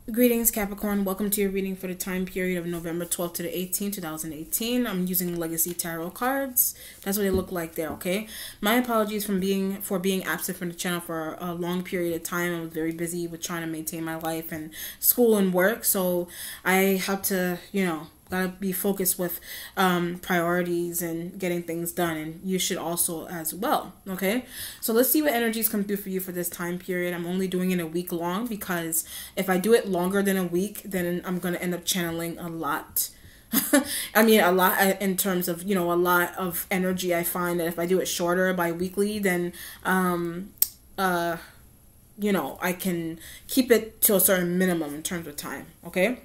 Greetings, Capricorn. Welcome to your reading for the time period of November 12th to the 18th, 2018. I'm using Legacy Tarot cards. That's what they look like there, okay? My apologies for being absent from the channel for a long period of time. I was very busy with trying to maintain my life and school and work, so I have to, gotta be focused with priorities and getting things done, and you should also as well. Okay, so let's see what energies come through for you for this time period. I'm only doing it a week long because if I do it longer than a week, then I'm gonna end up channeling a lot. I mean, a lot in terms of, a lot of energy. I find that if I do it shorter, bi-weekly, then I can keep it to a certain minimum in terms of time. Okay.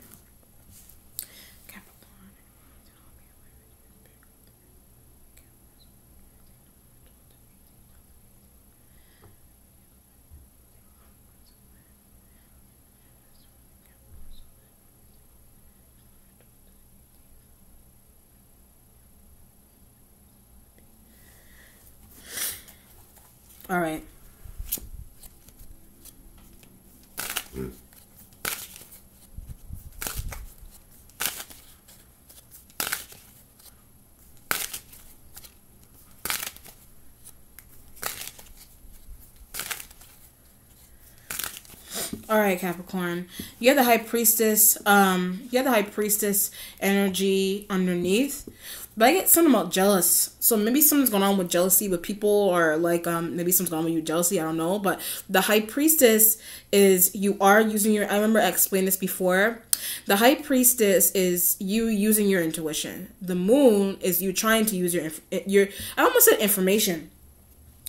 All right. All right, Capricorn. You have the High Priestess. You have the High Priestess energy underneath. But I get something about jealous. So maybe something's going on with jealousy with people, or like maybe something's going on with you jealousy. I don't know. But the High Priestess is you are using your. I remember I explained this before. The High Priestess is you using your intuition. The Moon is you trying to use your. I almost said information.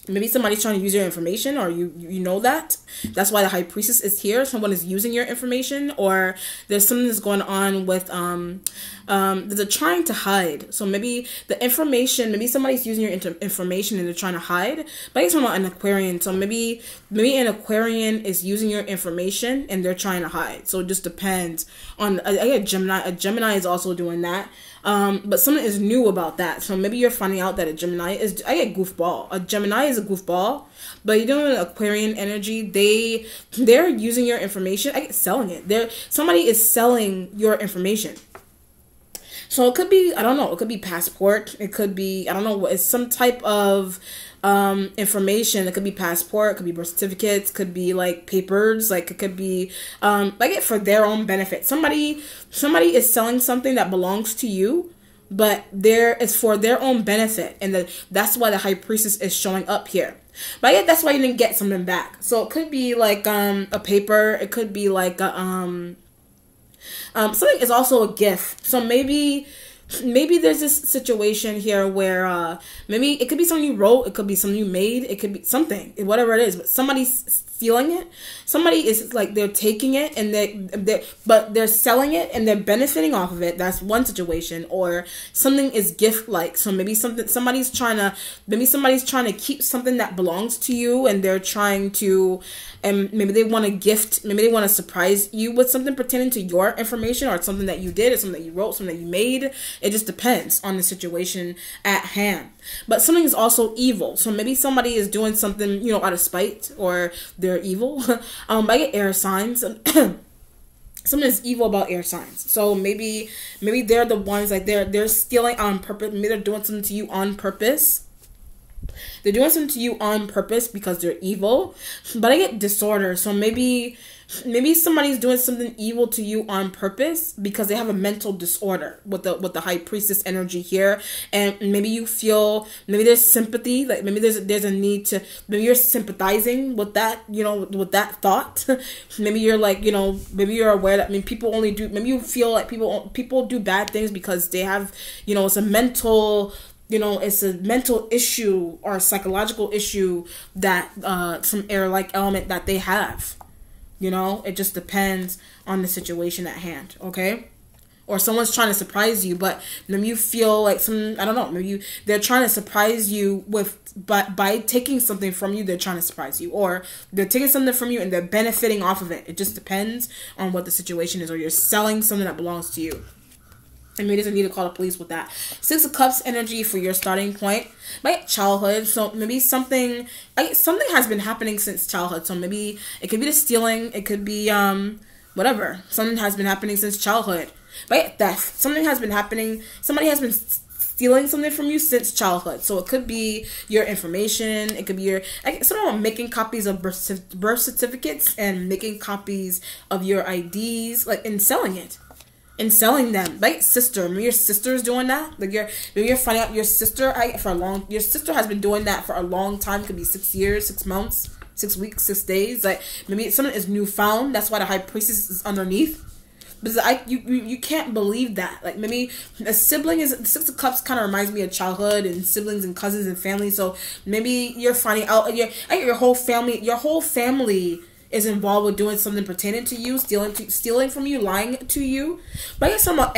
Maybe somebody's trying to use your information, or you know that. That's why the High Priestess is here. Someone is using your information, or there's something that's going on with they're trying to hide. So maybe the information, maybe somebody's using your information and they're trying to hide. But I'm talking about an Aquarian. So maybe an Aquarian is using your information and they're trying to hide. So it just depends on. I get Gemini. A Gemini is also doing that. But something is new about that. So maybe you're finding out that a Gemini is, I get goofball. A Gemini is a goofball, but you're doing an Aquarian energy. They're using your information. I get selling it. Somebody is selling your information. So it could be, I don't know, it could be passport. It could be, I don't know, it's some type of information. It could be passport, it could be birth certificates, could be like papers, like it could be like it for their own benefit. Somebody is selling something that belongs to you, but it's for their own benefit, and that's why the High Priestess is showing up here. But yeah, that's why you didn't get something back. So it could be like a paper, it could be like a something is also a gift. So maybe there's this situation here where maybe it could be something you wrote, it could be something you made, it could be something, whatever it is, but somebody's stealing it. Somebody is like, they're taking it and but they're selling it and they're benefiting off of it. That's one situation. Or something is gift like. So maybe somebody's trying to keep something that belongs to you, and they're trying to, and maybe they want to gift, maybe they want to surprise you with something pertaining to your information, or something that you did, or something that you wrote, something that you made. It just depends on the situation at hand. But something is also evil. So maybe somebody is doing something, out of spite, or they're evil. I get air signs. Something is evil about air signs. So maybe they're the ones, like they're stealing on purpose. Maybe they're doing something to you on purpose. They're doing something to you on purpose because they're evil. But I get disorder. So maybe somebody's doing something evil to you on purpose because they have a mental disorder with the High Priestess energy here. And maybe you feel, maybe there's sympathy, like maybe there's a need to, maybe you're sympathizing with that, with that thought. Maybe you're like, maybe you're aware that, people only do, maybe you feel like people do bad things because they have, it's a mental, it's a mental issue or a psychological issue that some air-like element that they have. It just depends on the situation at hand, okay? Or someone's trying to surprise you, but maybe you feel like I don't know, maybe they're trying to surprise you by taking something from you. They're trying to surprise you, or they're taking something from you and they're benefiting off of it. It just depends on what the situation is, or you're selling something that belongs to you. And maybe there's a need to call the police with that. Six of Cups energy for your starting point. My childhood. So maybe something has been happening since childhood. So maybe it could be the stealing. It could be whatever. Something has been happening since childhood. Right? Theft. Something has been happening. Somebody has been stealing something from you since childhood. So it could be your information. It could be someone making copies of birth certificates and making copies of your IDs, like, and selling it. And selling them, like, sister. Maybe your sister is doing that. Like, maybe you're finding out your sister your sister has been doing that for a long time. It could be 6 years, 6 months, 6 weeks, 6 days. Like, maybe something is newfound. That's why the high priestess is underneath. Because you can't believe that. Like, maybe a sibling is, the Six of Cups kind of reminds me of childhood and siblings and cousins and family. So maybe you're finding out your whole family is involved with doing something pertaining to you, stealing from you, lying to you. But I guess I'm about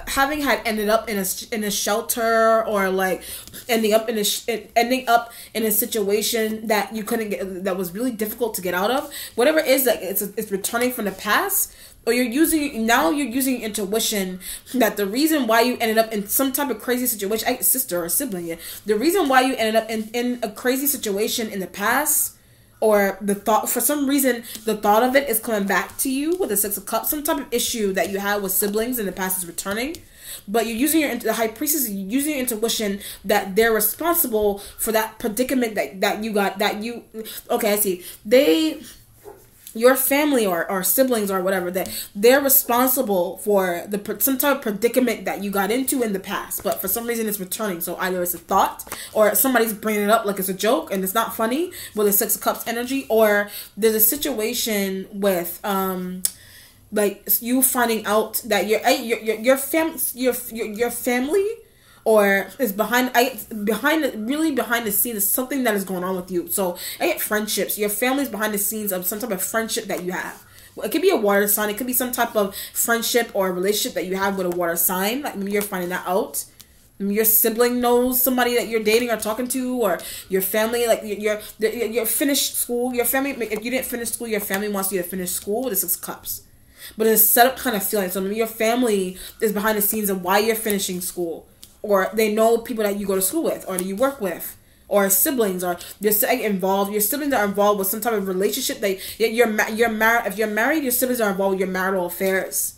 having ended up in a shelter, or like ending up in a situation that you couldn't get, that was really difficult to get out of. Whatever it is, that it's returning from the past. Or you're using intuition that the reason why you ended up in some type of crazy situation, sister or sibling, yeah, the reason why you ended up in a crazy situation in the past, or for some reason the thought of it is coming back to you with the Six of Cups. Some type of issue that you had with siblings in the past is returning. But you're using the high priestess is using your intuition that they're responsible for that predicament that you got, okay, I see. Your family or siblings or whatever, that they're responsible for some type of predicament that you got into in the past, but for some reason it's returning. So either it's a thought, or somebody's bringing it up like it's a joke and it's not funny with the Six of Cups energy, or there's a situation with like you finding out that your family or is behind the scenes is something that is going on with you. So I get friendships. Your family's behind the scenes of some type of friendship that you have. It could be a water sign. It could be some type of friendship or relationship that you have with a water sign. Like, maybe you're finding that out. Maybe your sibling knows somebody that you're dating or talking to, or your family, like you're finished school. Your family, if you didn't finish school, your family wants you to finish school with the Six of Cups. But it's a set up kind of feeling. So maybe your family is behind the scenes of why you're finishing school. Or they know people that you go to school with, or that you work with, or siblings, or you're involved. Your siblings are involved with some type of relationship. You're married. If you're married, your siblings are involved with your marital affairs.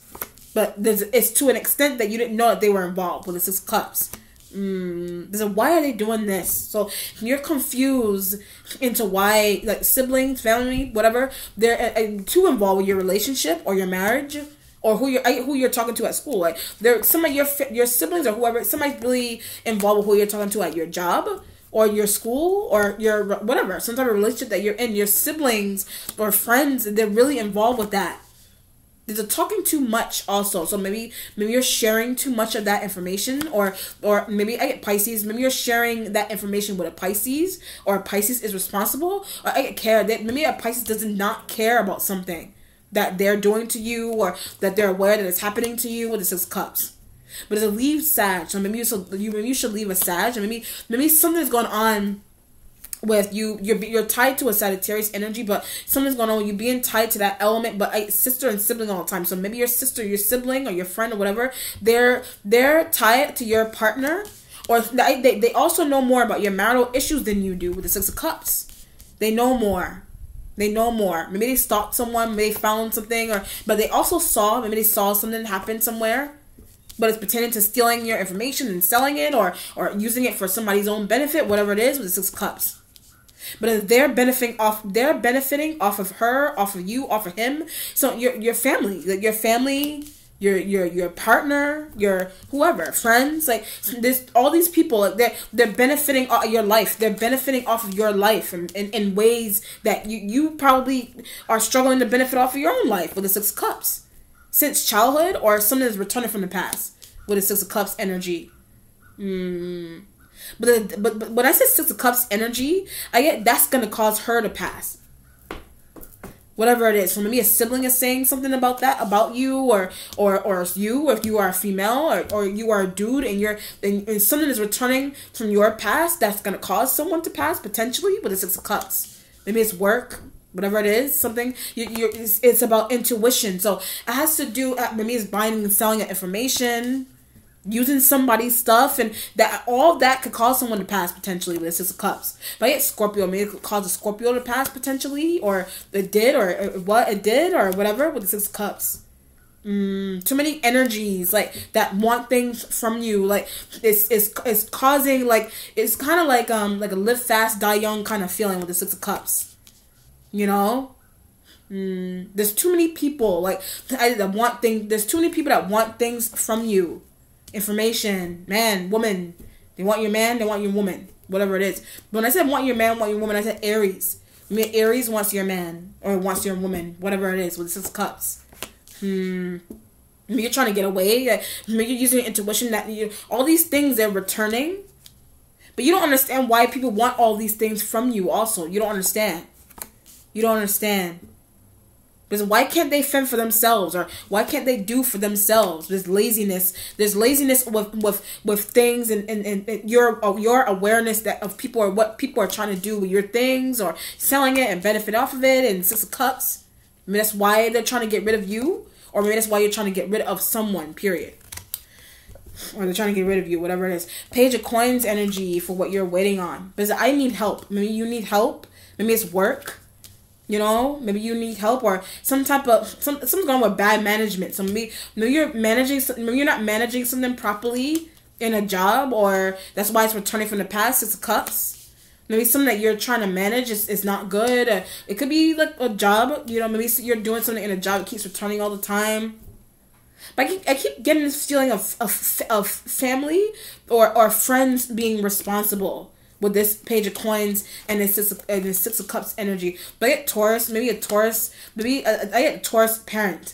But it's to an extent that you didn't know that they were involved with the Six of Cups. Why are they doing this? So you're confused into why, like, siblings, family, whatever, they're too involved with your relationship or your marriage. Or who you're talking to at school. Like, some of your siblings or whoever, somebody's really involved with who you're talking to at your job or your school or your whatever, some type of relationship that you're in. Your siblings or friends, they're really involved with that. There's a talking too much also. So maybe you're sharing too much of that information, or maybe I get Pisces. Maybe you're sharing that information with a Pisces, or a Pisces is responsible, or I get care that maybe a Pisces does not care about something that they're doing to you, or that they're aware that it's happening to you with the Six of Cups. But it's a leave Sag, so maybe you should leave a Sag, and maybe something's going on with you. You're tied to a Sagittarius energy, but something's going on with you being tied to that element. But sister and sibling all the time. So maybe your sister, your sibling, or your friend, or whatever, they're tied to your partner, or they also know more about your marital issues than you do with the Six of Cups. They know more. Maybe they stalked someone, maybe they found something, but they also maybe they saw something happen somewhere, but it's pertaining to stealing your information and selling it, or using it for somebody's own benefit, whatever it is with the Six of Cups. But if they're benefiting off of her, off of you, off of him. So your family, like your family, your partner, your whoever, friends, like there's all these people, like they're benefiting off your life. They're benefiting off of your life in ways that you probably are struggling to benefit off of your own life with the Six of Cups since childhood, or something that's returning from the past with the Six of Cups energy. But when I say Six of Cups energy, I get that's gonna cause her to pass. Whatever it is. So maybe a sibling is saying something about that, about you, or you, if you are a female, or you are a dude, and something is returning from your past that's gonna cause someone to pass potentially with the Six of Cups. Maybe it's work, whatever it is, something it's about intuition. So it has to do. Maybe it's buying and selling information. using somebody's stuff, and that all that could cause someone to pass potentially with the Six of Cups. If I get Scorpio, maybe it could cause a Scorpio to pass potentially, or it did, or what it did, or whatever with the Six of Cups. Too many energies like that want things from you. Like it's causing like it's kind of like a live fast die young kind of feeling with the Six of Cups. You know. There's too many people like that want things. There's too many people that want things from you. Information, man, woman. They want your man, they want your woman, whatever it is. But when I said want your man, want your woman, I said Aries. I mean, Aries wants your man or wants your woman, whatever it is, with the Six of Cups. Maybe you're trying to get away. Maybe you're using your intuition that all these things they're returning, but you don't understand why people want all these things from you. Also, you don't understand. You don't understand. Because why can't they fend for themselves, or why can't they do for themselves? There's laziness. There's laziness with things, and your awareness that of people, or what people are trying to do with your things, or selling it and benefit off of it. And Six of Cups. I mean, that's why they're trying to get rid of you, or maybe that's why you're trying to get rid of someone. Period. Or they're trying to get rid of you, whatever it is. Page of Coins energy for what you're waiting on. Because I need help. Maybe you need help. Maybe it's work. You know, maybe you need help, or some type of something's going on with bad management. So maybe you're managing, maybe you're not managing something properly in a job, or that's why it's returning from the past. It's Cups. Maybe something that you're trying to manage is not good. It could be like a job. You know, maybe you're doing something in a job that keeps returning all the time. But I keep getting this feeling of family or friends being responsible with this Page of Coins and this Six of Cups energy. But I get Taurus, maybe a Taurus, maybe I get a Taurus parent.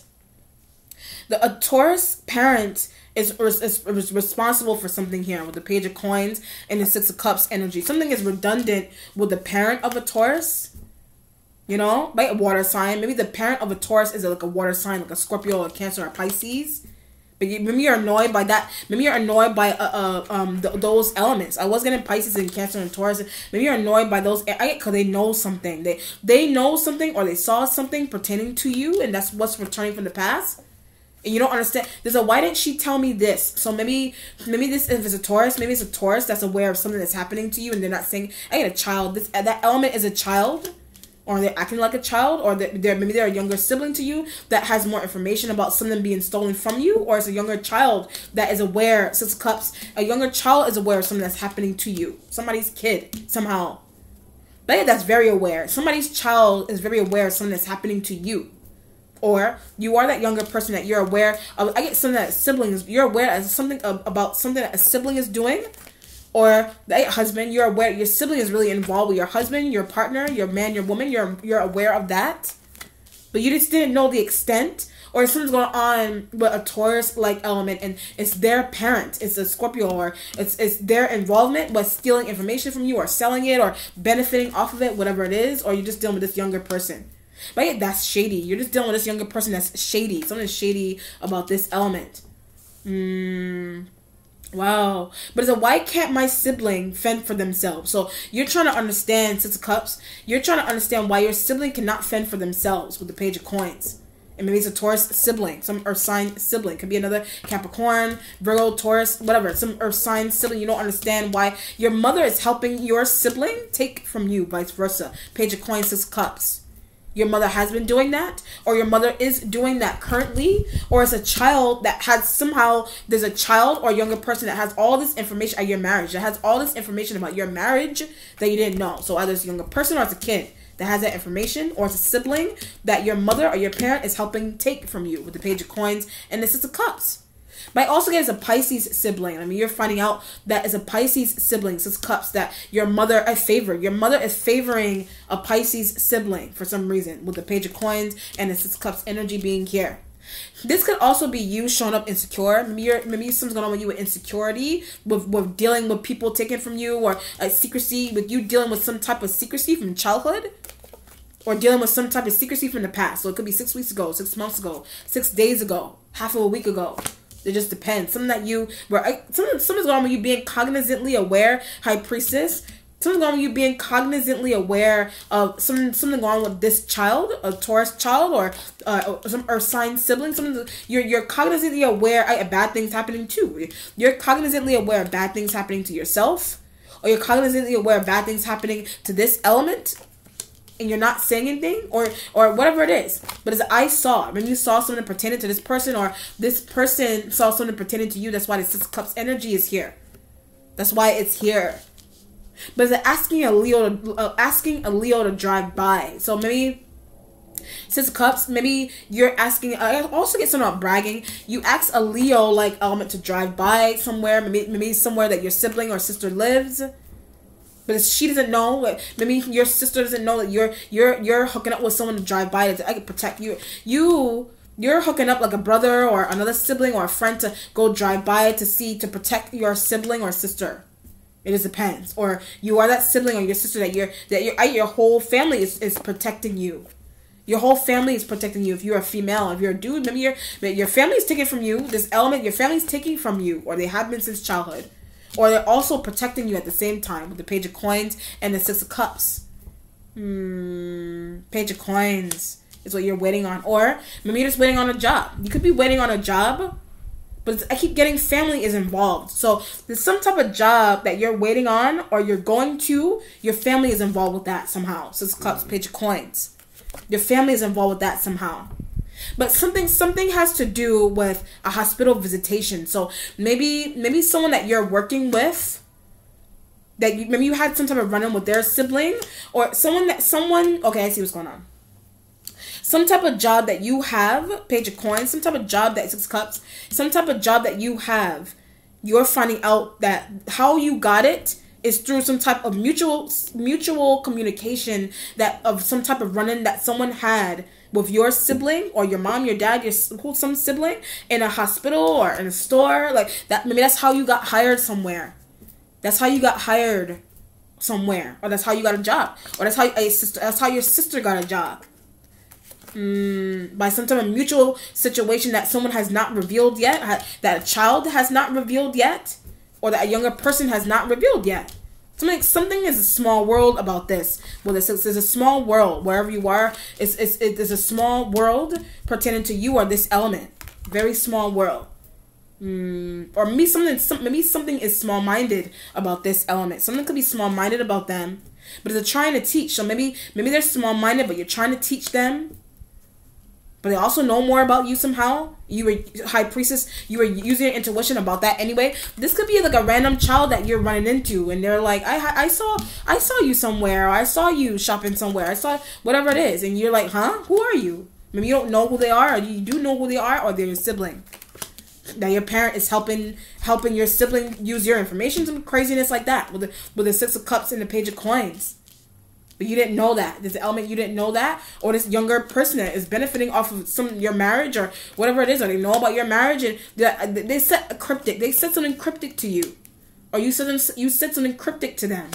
A Taurus parent is responsible for something here with the Page of Coins and the Six of Cups energy. Something is redundant with the parent of a Taurus. You know, like a water sign. Maybe the parent of a Taurus is like a water sign, like a Scorpio, or a Cancer, or a Pisces. But maybe you're annoyed by that. Maybe you're annoyed by those elements. I was getting Pisces and Cancer and Taurus. Maybe you're annoyed by those. Because they know something. They know something, or they saw something pertaining to you, and that's what's returning from the past. And you don't understand. There's a why didn't she tell me this? So maybe this, if it's a Taurus, maybe it's a Taurus that's aware of something that's happening to you, and they're not saying, I get a child. That element is a child. Or they're acting like a child, or maybe they're a younger sibling to you that has more information about something being stolen from you, or it's a younger child that is aware. Six of Cups, a younger child is aware of something that's happening to you. Somebody's kid, somehow. But yeah, that's very aware. Somebody's child is very aware of something that's happening to you. Or you are that younger person that you're aware of. I get something that siblings, you're aware of something about something that a sibling is doing. Or the husband, you're aware your sibling is really involved with your husband, your partner, your man, your woman. You're aware of that, but you just didn't know the extent. Or something's going on with a Taurus-like element, and it's their parent, it's a Scorpio, or it's their involvement with stealing information from you, or selling it, or benefiting off of it, whatever it is. Or you're just dealing with this younger person. But yeah, that's shady. You're just dealing with this younger person that's shady. Something's shady about this element. Wow. But it's why can't my sibling fend for themselves? So you're trying to understand, Six of Cups. You're trying to understand why your sibling cannot fend for themselves with the Page of Coins. And maybe it's a Taurus sibling, some earth sign sibling. Could be another Capricorn, Virgo, Taurus, whatever. Some earth sign sibling. You don't understand why your mother is helping your sibling take from you, vice versa. Page of Coins, Six of Cups. Your mother has been doing that, or your mother is doing that currently, or it's a child that has somehow, there's a child or a younger person that has all this information at your marriage, that has all this information about your marriage that you didn't know. So either it's a younger person or it's a kid that has that information, or it's a sibling that your mother or your parent is helping take from you with the Page of Coins and the Six of Cups. But I also get as a Pisces sibling. I mean, you're finding out that as a Pisces sibling, Six of Cups, that your mother is favored. Your mother is favoring a Pisces sibling for some reason with the Page of Coins and the Six of Cups energy being here. This could also be you showing up insecure. Maybe something's going on with you with insecurity, with dealing with people taken from you, or secrecy, with you dealing with some type of secrecy from childhood, or dealing with some type of secrecy from the past. So it could be 6 weeks ago, 6 months ago, 6 days ago, half of a week ago. It just depends. Something that you something's going on with you being cognizantly aware, High Priestess, Something going on with you being cognizantly aware of something going on with this child, a Taurus child, or some earth sign sibling. Something you're cognizantly aware of bad things happening too. You're cognizantly aware of bad things happening to yourself, or you're cognizantly aware of bad things happening to this element, and you're not saying anything, or whatever it is. But as I saw, when you saw something pertaining to this person, or this person saw something pertaining to you, that's why the Six of Cups energy is here. That's why it's here. But it's asking a Leo to drive by. So maybe Six of Cups, maybe you're asking. I also get something about bragging. You ask a Leo like element to drive by somewhere, maybe somewhere that your sibling or sister lives. But she doesn't know. Like, maybe your sister doesn't know that you're hooking up with someone to drive by. I can protect you. You're hooking up like a brother or another sibling or a friend to go drive by to protect your sibling or sister. It just depends. Or you are that sibling or your sister that your whole family is protecting you. Your whole family is protecting you. If you're a female, if you're a dude, maybe your family is taking from you. This element, your family's taking from you, or they have been since childhood. Or they're also protecting you at the same time with the Page of Coins and the Six of Cups. Page of Coins is what you're waiting on. Or maybe you're just waiting on a job. You could be waiting on a job, but I keep getting family is involved. So there's some type of job that you're waiting on or you're going to. Your family is involved with that somehow. Six of Cups, Page of Coins. Your family is involved with that somehow. But something has to do with a hospital visitation. So maybe someone that you're working with, maybe you had some type of run-in with their sibling, or someone. Okay, I see what's going on. Some type of job that you have, Page of Coins, some type of job that Six of Cups, some type of job that you have, you're finding out that how you got it is through some type of mutual communication of some type of run-in that someone had with your sibling or your mom, your dad, some sibling in a hospital or in a store like that. Maybe that's how you got hired somewhere. That's how you got hired somewhere, or that's how you got a job, or that's how your sister got a job. By some type of mutual situation that someone has not revealed yet, that a child has not revealed yet, or that a younger person has not revealed yet. Something is a small world about this. Well, there's a small world wherever you are. It is a small world pertaining to you or this element. Very small world. Or maybe something is small-minded about this element. Something could be small-minded about them, but it's trying to teach. So maybe they're small-minded, but you're trying to teach them. But they also know more about you somehow. You were High Priestess. You were using your intuition about that anyway. This could be like a random child that you're running into, and they're like, I saw you somewhere, or I saw you shopping somewhere. I saw whatever it is, and you're like, huh? Who are you? Maybe you don't know who they are, or you do know who they are, or they're your sibling. That your parent is helping your sibling use your information, some craziness like that with the Six of Cups and the Page of Coins. But you didn't know that. There's an element you didn't know that. Or this younger person that is benefiting off of your marriage or whatever it is. Or they know about your marriage and they said something cryptic to you. Or you said something cryptic to them.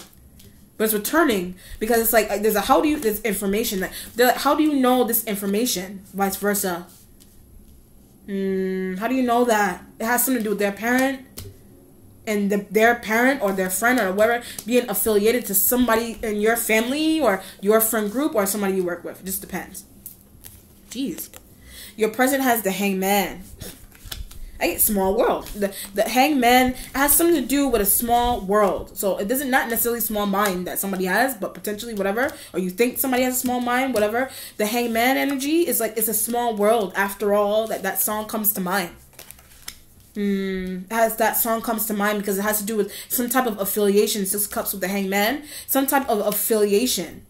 But it's returning because it's like there's information. Like, how do you know this information? Vice versa. How do you know that? It has something to do with their parent. And their parent or their friend or whatever being affiliated to somebody in your family or your friend group or somebody you work with. It just depends. Jeez. Your present has the Hangman. I get small world. The Hangman has something to do with a small world. So it doesn't not necessarily small mind that somebody has, but potentially whatever. Or you think somebody has a small mind, whatever. The Hangman energy is like it's a small world after all. That song comes to mind. As that song comes to mind because it has to do with some type of affiliation. Six Cups with the Hangman, some type of affiliation.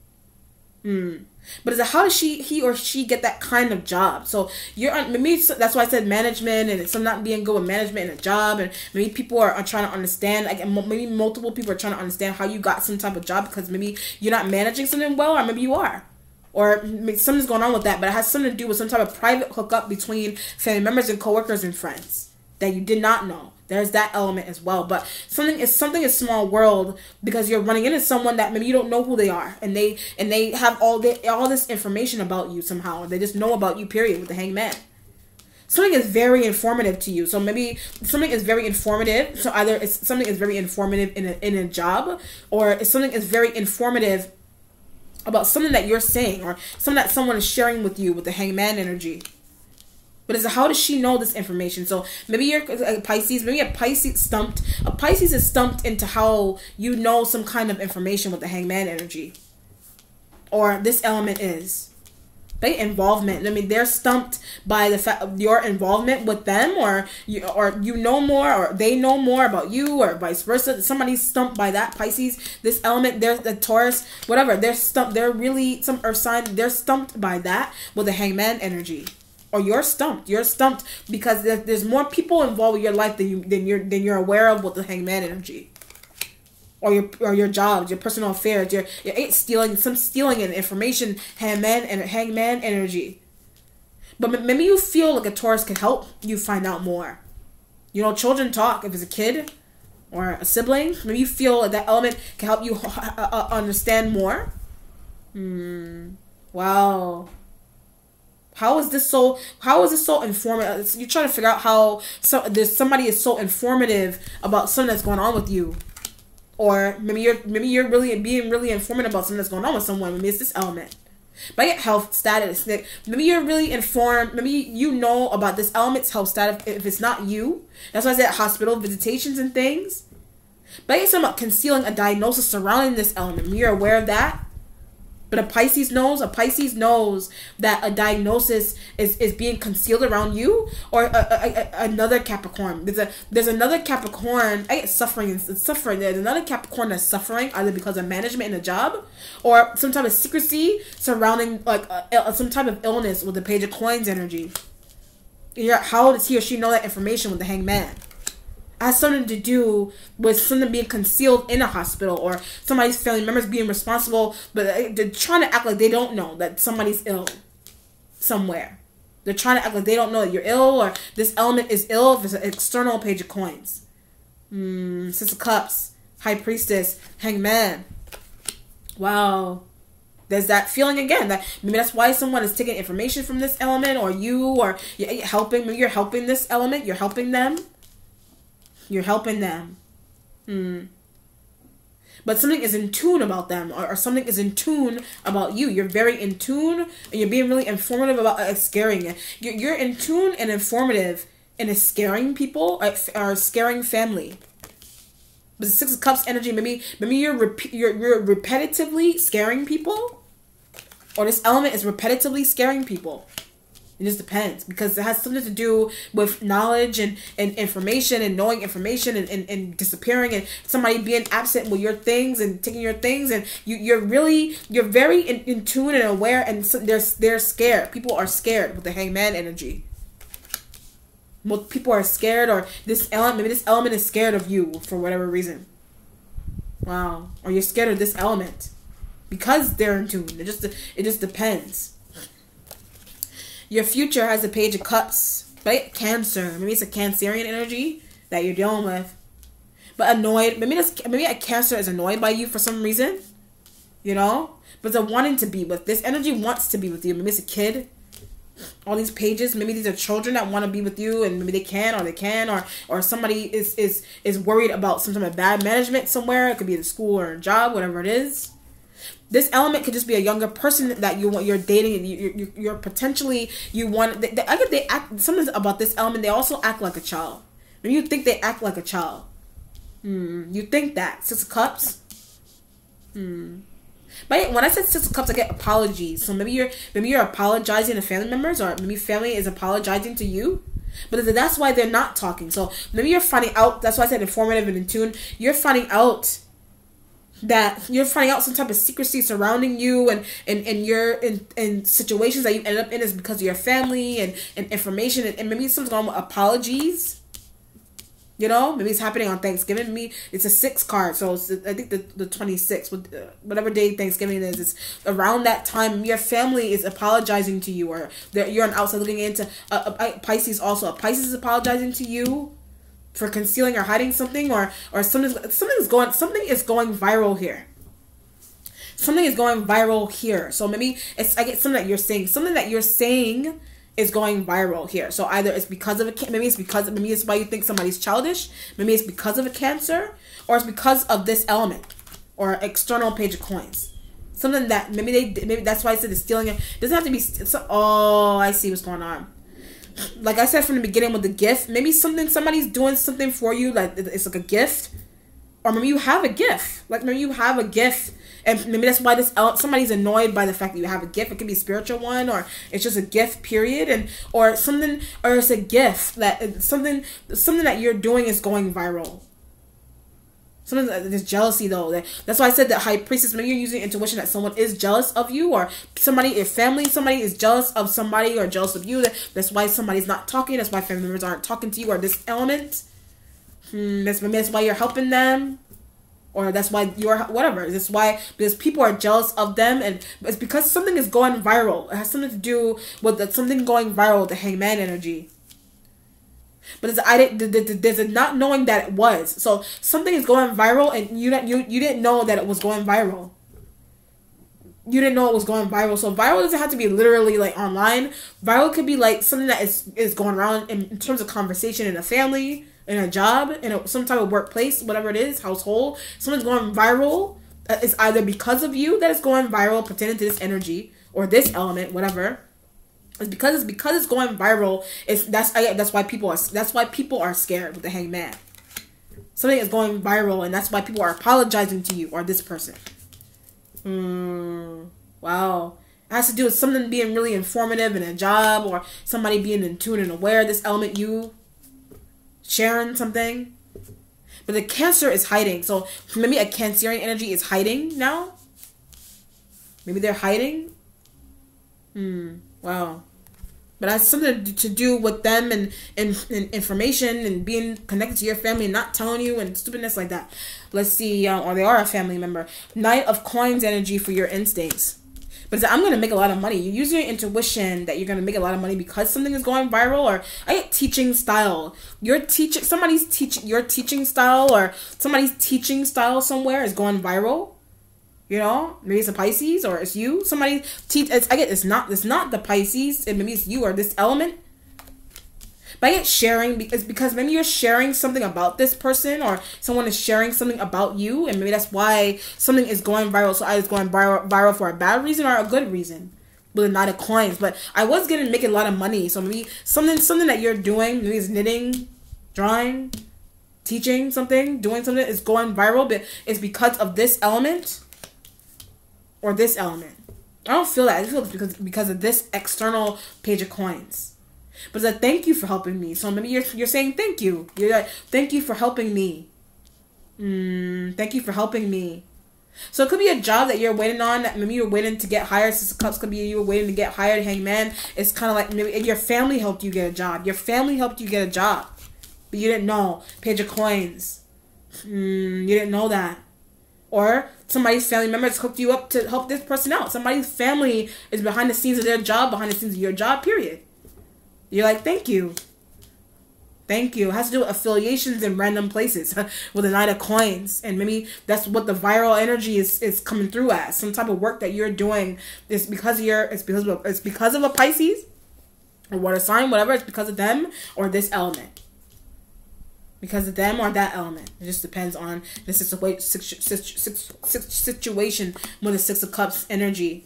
But how does he or she get that kind of job? So maybe that's why I said management, and it's not being good with management and a job, and maybe people are trying to understand. Like maybe multiple people are trying to understand how you got some type of job because maybe you're not managing something well, or maybe you are. Or something's going on with that, but it has something to do with some type of private hookup between family members and coworkers and friends that you did not know. There's that element as well. But something is small world because you're running into someone that maybe you don't know who they are, and they have all this information about you somehow. They just know about you, period, with the Hangman. something is very informative to you. So maybe something is very informative. So either it's something is very informative in a job, or it's something is very informative about something that you're saying, or something that someone is sharing with you with the Hangman energy. But it's how does she know this information? So maybe you're a Pisces. Maybe a Pisces stumped. A Pisces is stumped into how you know some kind of information with the Hangman energy, or this element is. They involvement. I mean, they're stumped by the fact of your involvement with them, or you know more, or they know more about you, or vice versa. Somebody's stumped by that Pisces. This element, they're the Taurus, whatever. They're stumped. They're really some Earth sign. They're stumped by that with the Hangman energy, or you're stumped. You're stumped because there's more people involved with your life than you're aware of with the Hangman energy. Or your jobs, your personal affairs, your stealing in information, hangman energy. But maybe you feel like a Taurus can help you find out more. You know, children talk. If it's a kid or a sibling, maybe you feel like that element can help you understand more. Wow. How is this so informative? You're trying to figure out how somebody is so informative about something that's going on with you. Or maybe you're really being really informative about something that's going on with someone. Maybe it's this element. But I get health status. Maybe you're really informed. Maybe you know about this element's health status if it's not you. That's why I said hospital visitations and things. But I get something about concealing a diagnosis surrounding this element. Maybe you're aware of that. But a Pisces knows that a diagnosis is being concealed around you, or another Capricorn. There's another Capricorn. I get suffering. There's another Capricorn that's suffering either because of management in a job, or some type of secrecy surrounding like some type of illness with the Page of Coins energy. How does he or she know that information with the Hangman? Has something to do with something being concealed in a hospital, or somebody's family members being responsible, but they're trying to act like they don't know that somebody's ill somewhere. They're trying to act like they don't know that you're ill, or this element is ill if it's an external Page of Coins. Six of Cups, High Priestess, Hangman. Wow. There's that feeling again that maybe that's why someone is taking information from this element, or you, or you're helping. Maybe you're helping this element. You're helping them. You're helping them. But something is in tune about them, or something is in tune about you. You're very in tune, and you're being really informative about scaring. You're in tune and informative and scaring people, or scaring family. But the Six of Cups energy, maybe you're repetitively scaring people, or this element is repetitively scaring people. It just depends, because it has something to do with knowledge and information, and knowing information, and disappearing, and somebody being absent with your things and taking your things, and you're very in tune and aware, and so they're scared. People are scared with the Hangman energy. Most people are scared, or maybe this element is scared of you for whatever reason. Wow. Or you're scared of this element because they're in tune. It just depends. Your future has the Page of Cups, right? Cancer. Maybe it's a Cancerian energy that you're dealing with. But annoyed. Maybe a Cancer is annoyed by you for some reason. You know? But they're wanting to be with. This energy wants to be with you. Maybe it's a kid. All these pages. Maybe these are children that want to be with you, and maybe they can, or somebody is worried about some type of bad management somewhere. It could be at a school or a job, whatever it is. This element could just be a younger person that you're dating, and you're potentially I get they act something about this element. They also act like a child. Maybe you think they act like a child. You think that Six of Cups. But when I said Six of Cups, I get apologies. So maybe you're apologizing to family members, or maybe family is apologizing to you. But that's why they're not talking. So maybe you're finding out. That's why I said informative and in tune. You're finding out some type of secrecy surrounding you, and you're in situations that you end up in is because of your family and information, and maybe something's going on with apologies. You know, maybe it's happening on Thanksgiving. Maybe it's a 6 card, so it's, I think the 26th, whatever day Thanksgiving is, it's around that time. Your family is apologizing to you, or you're on outside looking into Pisces. Also, a Pisces is apologizing to you for concealing or hiding something, or something is going viral here. Something is going viral here. So maybe I get something that you're saying is going viral here. So either it's because of maybe it's why you think somebody's childish. Maybe it's because of a Cancer, or it's because of this element or external Page of Coins. Something that maybe that's why I said it's stealing it. Doesn't have to be. Oh, I see what's going on. Like I said from the beginning with the gift, maybe somebody's doing something for you, like it's like a gift, or maybe you have a gift. Like maybe you have a gift, and maybe that's why somebody's annoyed by the fact that you have a gift. It could be a spiritual one, or it's just a gift, period, or something, or it's a gift that something that you're doing is going viral. There's jealousy though. That's why I said that High Priestess, maybe you're using intuition that someone is jealous of you, or somebody, your family, somebody is jealous of somebody or jealous of you. That's why somebody's not talking. That's why family members aren't talking to you, or this element. That's why you're helping them, or that's why you're whatever. That's why, because people are jealous of them, and it's because something is going viral. It has something to do with something going viral, the Hangman energy. But there's a not knowing that it was. So something is going viral, and you didn't know that it was going viral. You didn't know it was going viral. So viral doesn't have to be literally like online. Viral could be like something that is going around in terms of conversation in a family, in a job, in some type of workplace, whatever it is, household. Someone's going viral. It's either because of you that it's going viral pertaining to this energy or this element, whatever. It's because it's going viral. That's why people are scared with the Hangman. Something is going viral, and that's why people are apologizing to you or this person. Wow. It has to do with something being really informative in a job, or somebody being in tune and aware. This element, you sharing something. But the Cancer is hiding. So maybe a Cancerian energy is hiding now. Maybe they're hiding. Wow. But that's something to do with them and information and being connected to your family and not telling you and stupidness like that. Let's see, or they are a family member. Knight of Coins energy for your instincts. But it's like, I'm going to make a lot of money. You use your intuition that you're going to make a lot of money because something is going viral. Or I get teaching style. Your teaching style, or somebody's teaching style somewhere is going viral. You know, maybe it's a Pisces, or it's you. Somebody it's not the Pisces, and maybe it's you or this element. But I get sharing because maybe you're sharing something about this person, or someone is sharing something about you, and maybe that's why something is going viral. So either it's going viral for a bad reason or a good reason. With a Knight of Coins, but I was making a lot of money. So maybe something that you're doing, maybe it's knitting, drawing, teaching something, doing something is going viral, but it's because of this element. Or this element. I don't feel that. I feel it's because of this external Page of Coins. But it's like, thank you for helping me. So maybe you're saying thank you. You're like, thank you for helping me. Thank you for helping me. So it could be a job that you're waiting on. That maybe you're waiting to get hired. Six of Cups could be you were waiting to get hired. Hangman. It's kind of like maybe your family helped you get a job. Your family helped you get a job. But you didn't know. Page of Coins. You didn't know that. Or somebody's family members hooked you up to help this person out. Somebody's family is behind the scenes of their job, behind the scenes of your job, period. You're like, thank you. Thank you. It has to do with affiliations in random places with a Knight of Coins. And maybe that's what the viral energy is coming through as. Some type of work that you're doing is because of a Pisces or water sign, whatever. It's because of them or this element. Because of them or that element. It just depends on the situation with the Six of Cups energy.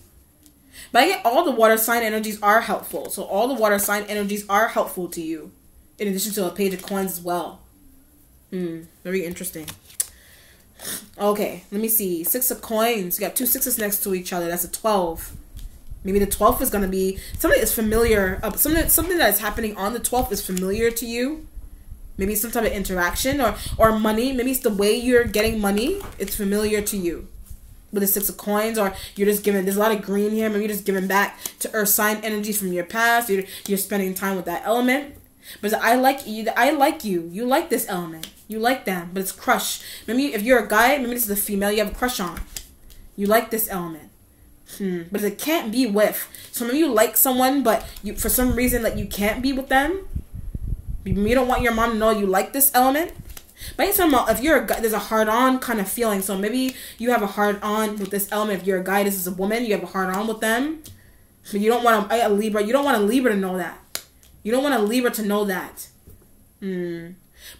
But I get all the water sign energies are helpful. So all the water sign energies are helpful to you. In addition to a Page of Coins as well. Very interesting. Okay, let me see. Six of Coins. You got two sixes next to each other. That's a 12. Maybe the 12th is going to be something that's familiar. Something that is happening on the 12th is familiar to you. Maybe some type of interaction or money. Maybe it's the way you're getting money. It's familiar to you. With the Six of Coins, or you're just giving. There's a lot of green here. Maybe you're just giving back to Earth sign energies from your past. You're spending time with that element. But I like you. I like you. You like this element. You like them. But it's crush. Maybe if you're a guy, maybe this is a female you have a crush on. You like this element. But it can't be with. So maybe you like someone, but for some reason like you can't be with them. You don't want your mom to know you like this element. But it's talking about if you're a guy, there's a hard-on kind of feeling. So maybe you have a hard-on with this element. If you're a guy, this is a woman, you have a hard-on with them. But you don't want a Libra. You don't want a Libra to know that. You don't want a Libra to know that.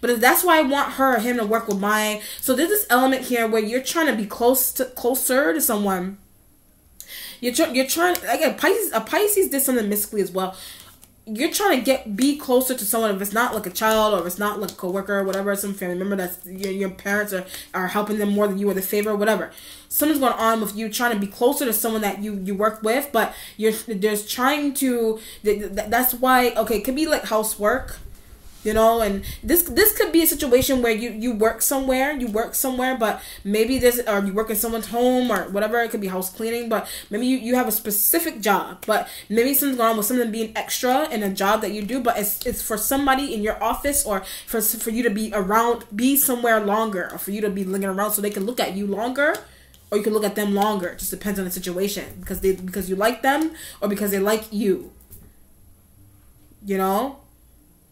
But that's why I want him to work with mine. So there's this element here where you're trying to be closer to someone. You're trying, again, a Pisces did something mystically as well. You're trying to be closer to someone. If it's not like a child, or if it's not like a coworker or whatever, some family member that's your parents are helping them more than you, or the favor, whatever. Something's going on with you trying to be closer to someone that you work with, but there's trying to. That's why, okay, it could be like housework. You know, and this could be a situation where you work somewhere, but maybe or you work in someone's home or whatever. It could be house cleaning, but maybe you have a specific job, but maybe something's going on with something being extra in a job that you do, but it's for somebody in your office, or for you to be somewhere longer, or for you to be lingering around so they can look at you longer, or you can look at them longer. It just depends on the situation, because you like them, or because they like you. You know?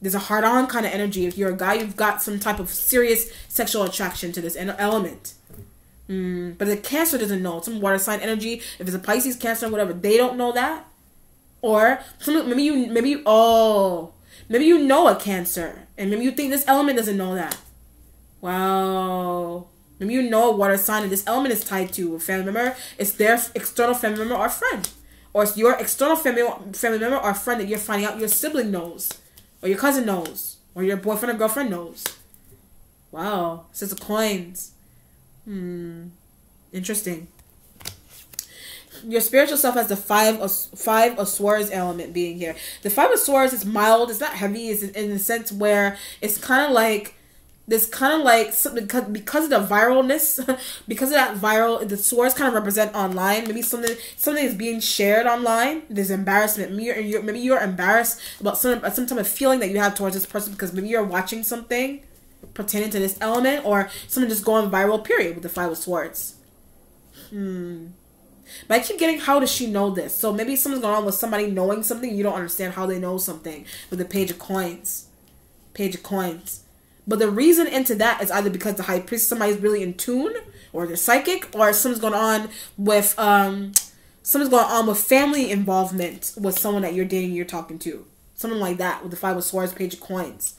There's a hard-on kind of energy. If you're a guy, you've got some type of serious sexual attraction to this element. But the Cancer doesn't know. Some water sign energy. If it's a Pisces, Cancer, whatever, they don't know that. Or maybe you know a Cancer, and maybe you think this element doesn't know that. Wow. Maybe you know a water sign, and this element is tied to a family member. It's their external family member or friend, or it's your external family member or friend that you're finding out your sibling knows. Or your cousin knows. Or your boyfriend or girlfriend knows. Wow. Six of Coins. Interesting. Your spiritual self has the five of Swords element being here. The Five of Swords is mild. It's not heavy. It's in the sense where it's kind of like because of the viralness, because of that viral, the swords kind of represent online. Maybe something is being shared online. There's embarrassment. Maybe you're embarrassed about some type of feeling that you have towards this person, because maybe you're watching something pertaining to this element, or something just going viral, period, with the Five of Swords. But I keep getting, how does she know this? So maybe something's going on with somebody knowing something. You don't understand how they know something with the Page of Coins. Page of Coins. But the reason into that is either because the High Priest, somebody's really in tune, or they're psychic, or something's going on with family involvement with someone that you're dating, you're talking to. Something like that with the Five of Swords, Page of Coins.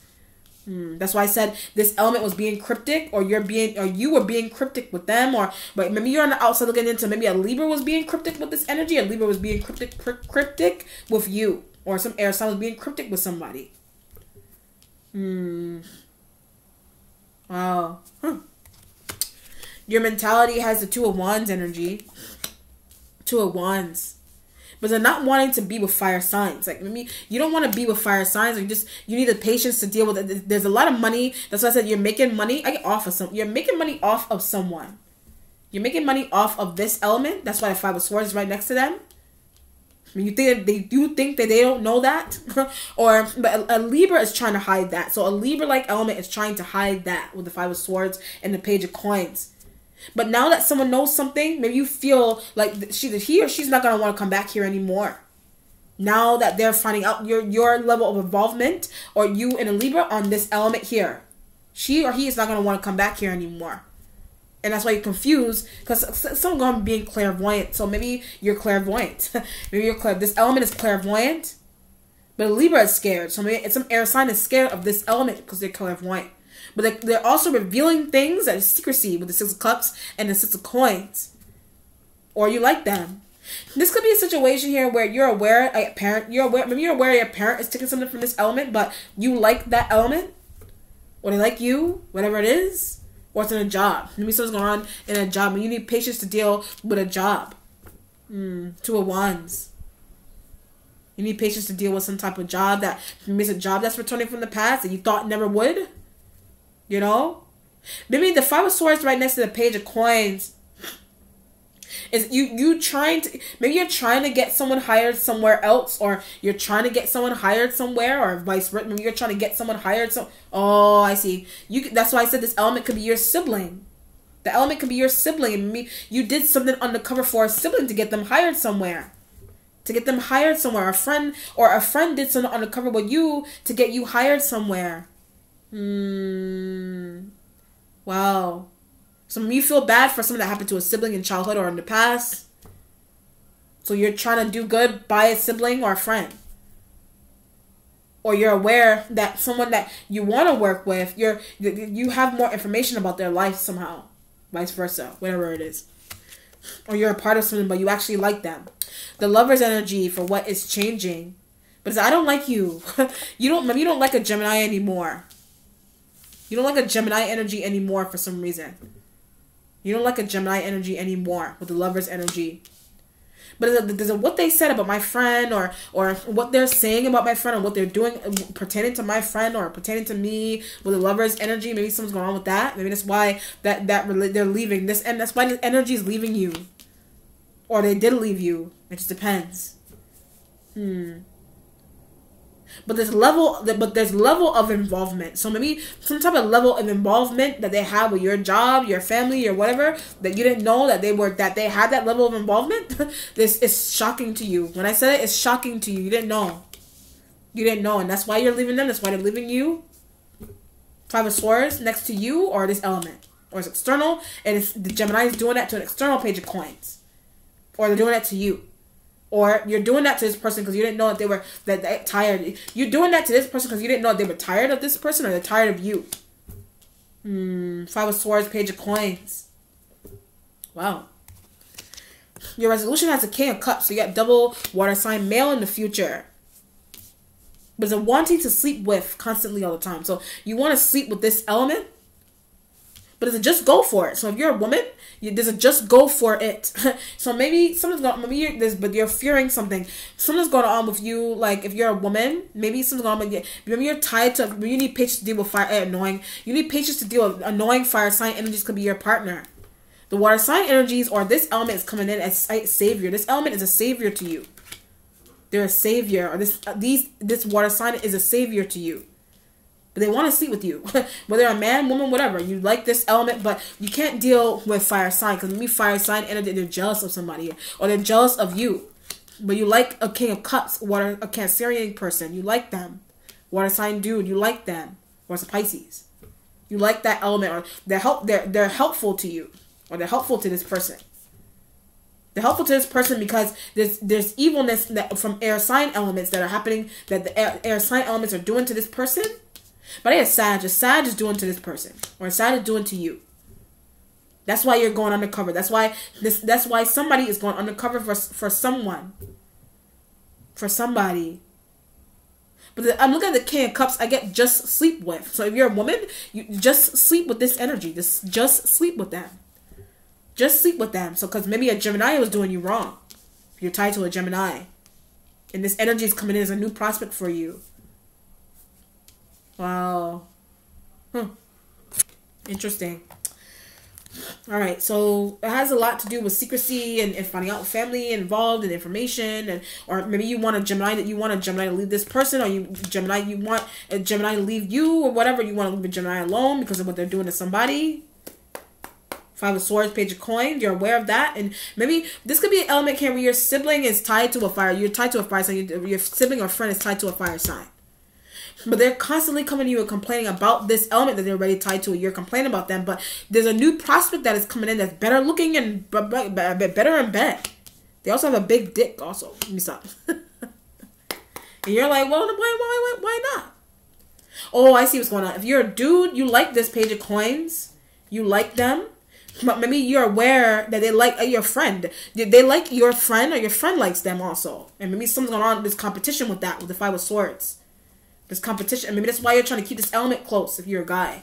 That's why I said this element was being cryptic, or you were being cryptic with them, but maybe you're on the outside looking into, maybe a Libra was being cryptic with this energy, a Libra was being cryptic with you, or some air sign was being cryptic with somebody. Wow. Your mentality has the Two of Wands energy. Two of Wands. But they're not wanting to be with fire signs. Like, maybe you don't want to be with fire signs. You need the patience to deal with it. There's a lot of money. That's why I said you're making money. You're making money off of someone. You're making money off of this element. That's why the Five of Swords is right next to them. I mean, you think that they don't know that? But a Libra is trying to hide that. So a Libra-like element is trying to hide that with the Five of Swords and the Page of Coins. But now that someone knows something, maybe you feel like he or she's not going to want to come back here anymore. Now that they're finding out your level of involvement, or you and a Libra on this element here, she or he is not going to want to come back here anymore. And that's why you're confused, because someone being clairvoyant. So maybe you're clairvoyant. Maybe this element is clairvoyant, but a Libra is scared. So maybe some air sign is scared of this element because they're clairvoyant. But they're also revealing things that is secrecy with the Six of Cups and the Six of Coins. Or you like them. This could be a situation here where you're aware, maybe you're aware your parent is taking something from this element, but you like that element, or they like you, whatever it is. Or it's in a job. Maybe something's going on in a job, and you need patience to deal with a job. Two of Wands. You need patience to deal with some type of job that maybe it's a job that's returning from the past that you thought never would. You know? Maybe the Five of Swords right next to the Page of Coins is you trying to, maybe you're trying to get someone hired somewhere else, or you're trying to get someone hired somewhere, or vice versa. Maybe you're trying to get someone hired oh, I see. That's why I said this element could be your sibling. The element could be your sibling, and maybe you did something undercover for a sibling to get them hired somewhere. A friend did something undercover with you to get you hired somewhere. Wow. So you feel bad for something that happened to a sibling in childhood or in the past. So you're trying to do good by a sibling or a friend. Or you're aware that someone that you want to work with, you have more information about their life somehow. Vice versa, whatever it is. Or you're a part of something, but you actually like them. The Lover's energy for what is changing. But it's, I don't like you. Maybe you don't like a Gemini anymore. You don't like a Gemini energy anymore for some reason. You don't like a Gemini energy anymore with the Lover's energy. But there's what they said about my friend, or what they're saying about my friend, or what they're doing pertaining to my friend or pertaining to me with the Lover's energy. Maybe something's going on with that. Maybe that's why they're leaving this, and that's why this energy is leaving you, or they did leave you. It just depends. But there's level of involvement. So maybe some type of level of involvement that they have with your job, your family, or whatever, that you didn't know that they had that level of involvement. This is shocking to you. When I said it, it's shocking to you. You didn't know. You didn't know, and that's why you're leaving them. That's why they're leaving you. 5 of Swords next to you, or this element, or it's external, and it's the Gemini is doing that to an external page of coins, or they're doing that to you. Or you're doing that to this person because you didn't know that they tired. You're doing that to this person because you didn't know they were tired of this person, or they're tired of you. 5 of Swords, Page of Coins. Wow. Your resolution has a King of Cups, so you got double water sign male in the future. But it's a wanting to sleep with constantly all the time. So you want to sleep with this element, but it's a just go for it. So if you're a woman, there's a just go for it. So maybe something's going. But you're fearing something. Something's going on with you. Like if you're a woman, maybe something's going on with you. Maybe you're tied to. You need patience to deal with fire. Annoying. You need patience to deal with annoying fire sign energies. Could be your partner. The water sign energies, or this element is coming in as savior. This element is a savior to you. They're a savior, or this water sign is a savior to you. But they want to sleep with you. Whether a man, woman, whatever. You like this element, but you can't deal with fire sign. Because maybe fire sign energy, they're jealous of somebody. Or they're jealous of you. But you like a King of Cups, a Cancerian person. You like them. Water sign dude, you like them. Or it's a Pisces. You like that element. Or they're helpful to you. Or they're helpful to this person. They're helpful to this person because there's evilness from air sign elements that are happening. That the air sign elements are doing to this person. But I had Sag. A Sag is doing to this person, or a Sag is doing to you. That's why you're going undercover. That's why somebody is going undercover for someone. For somebody. But I'm looking at the King of Cups. I get just sleep with. So if you're a woman, you just sleep with this energy. Just sleep with them. Just sleep with them. So because maybe a Gemini was doing you wrong. You're tied to a Gemini, and this energy is coming in as a new prospect for you. Wow. Interesting. All right, so it has a lot to do with secrecy and finding out family involved and information, or maybe you want a Gemini to leave this person, or you want a Gemini to leave you, or whatever. You want to leave a Gemini alone because of what they're doing to somebody. 5 of Swords, Page of Coins. You're aware of that, and maybe this could be an element here where your sibling is tied to a fire. You're tied to a fire sign. Your sibling or friend is tied to a fire sign. But they're constantly coming to you and complaining about this element that they're already tied to. You're complaining about them, but there's a new prospect that is coming in that's better looking and better in bed. They also have a big dick also. Let me stop. And you're like, well, why not? Oh, I see what's going on. If you're a dude, you like this Page of Coins. You like them. But maybe you're aware that they like your friend. They like your friend, or your friend likes them also. And maybe something's going on. There's competition with that, with the 5 of Swords. There's competition. And maybe that's why you're trying to keep this element close if you're a guy.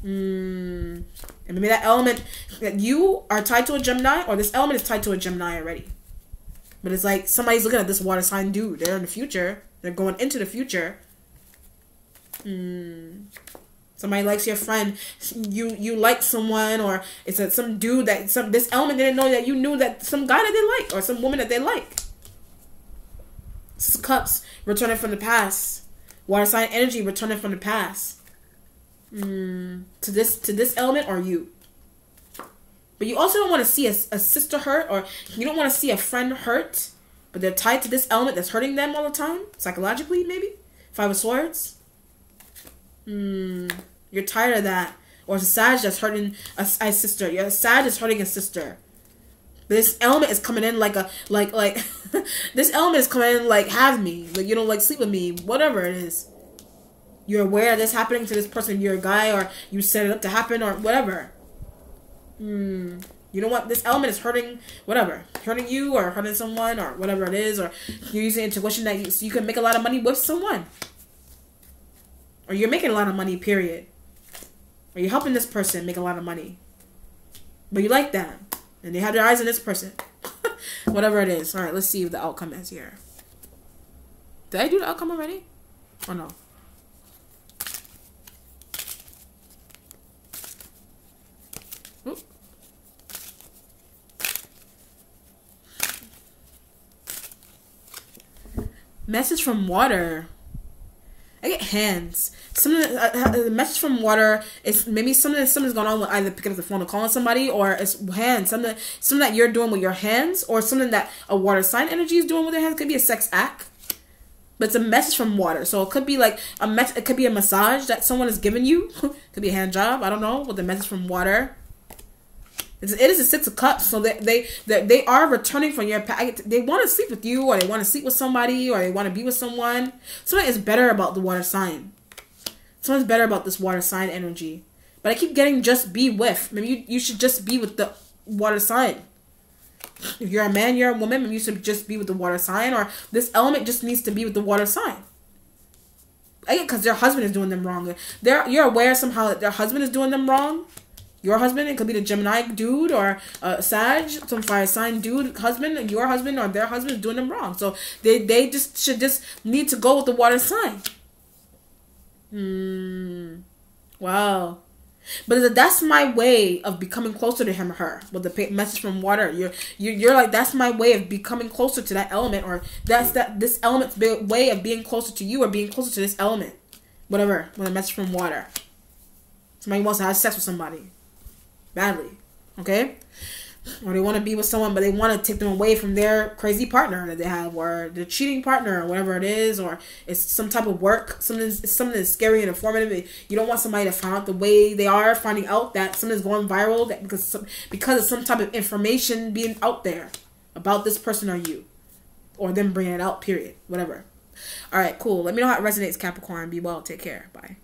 And maybe that element, that you are tied to a Gemini, or this element is tied to a Gemini already. But it's like somebody's looking at this water sign dude. They're in the future. They're going into the future. Somebody likes your friend. You like someone, or it's some dude that this element didn't know that you knew that some guy that they like, or some woman that they like. This is Cups, returning from the past. Water sign energy, returning from the past. To this element, or you. But you also don't want to see a sister hurt, or you don't want to see a friend hurt, but they're tied to this element that's hurting them all the time, psychologically maybe. 5 of Swords. You're tired of that. Or it's a Sag that's hurting a sister. Your Sag is hurting a sister. This element is coming in like a like this element is coming in like have me, like, you know, like sleep with me, whatever it is. You're aware of this happening to this person. You're a guy, or you set it up to happen, or whatever. You know what? This element is hurting, whatever, hurting you or hurting someone or whatever it is, or you're using intuition that so you can make a lot of money with someone, or you're making a lot of money. Period. Or you're helping this person make a lot of money, but you like them, and they have their eyes on this person. Whatever it is. All right, let's see what the outcome is here. Did I do the outcome already? Oh no. Oop. Message from water. I get hands. The message from water is maybe something's going on with either picking up the phone or calling somebody, or it's hands. Something that you're doing with your hands, or something that a water sign energy is doing with their hands. It could be a sex act, but it's a message from water. So it could be like it could be a massage that someone is giving you. It could be a hand job. I don't know. With the message from water. It is a 6 of Cups, so they are returning from your past. They want to sleep with you, or they want to sleep with somebody, or they want to be with someone. Something is better about the water sign. Something's better about this water sign energy. But I keep getting just be with. Maybe you should just be with the water sign. If you're a man, you're a woman, maybe you should just be with the water sign, or this element just needs to be with the water sign. Again, because their husband is doing them wrong. You're aware somehow that their husband is doing them wrong. Your husband, it could be the Gemini dude, or Sag, some fire sign dude, husband, your husband, or their husband is doing them wrong. So they just should just need to go with the water sign. Wow. But that's my way of becoming closer to him or her. With the message from water, you're like, that's my way of becoming closer to that element, or this element's way of being closer to you, or being closer to this element. Whatever. With a message from water. Somebody wants to have sex with somebody. Badly, okay? Or they want to be with someone, but they want to take them away from their crazy partner that they have, or their cheating partner, or whatever it is, or it's some type of work, something that's scary and informative. You don't want somebody to find out the way they are, finding out that something's going viral, that because of some type of information being out there about this person or you, or them bringing it out, period, whatever. All right, cool. Let me know how it resonates, Capricorn. Be well. Take care. Bye.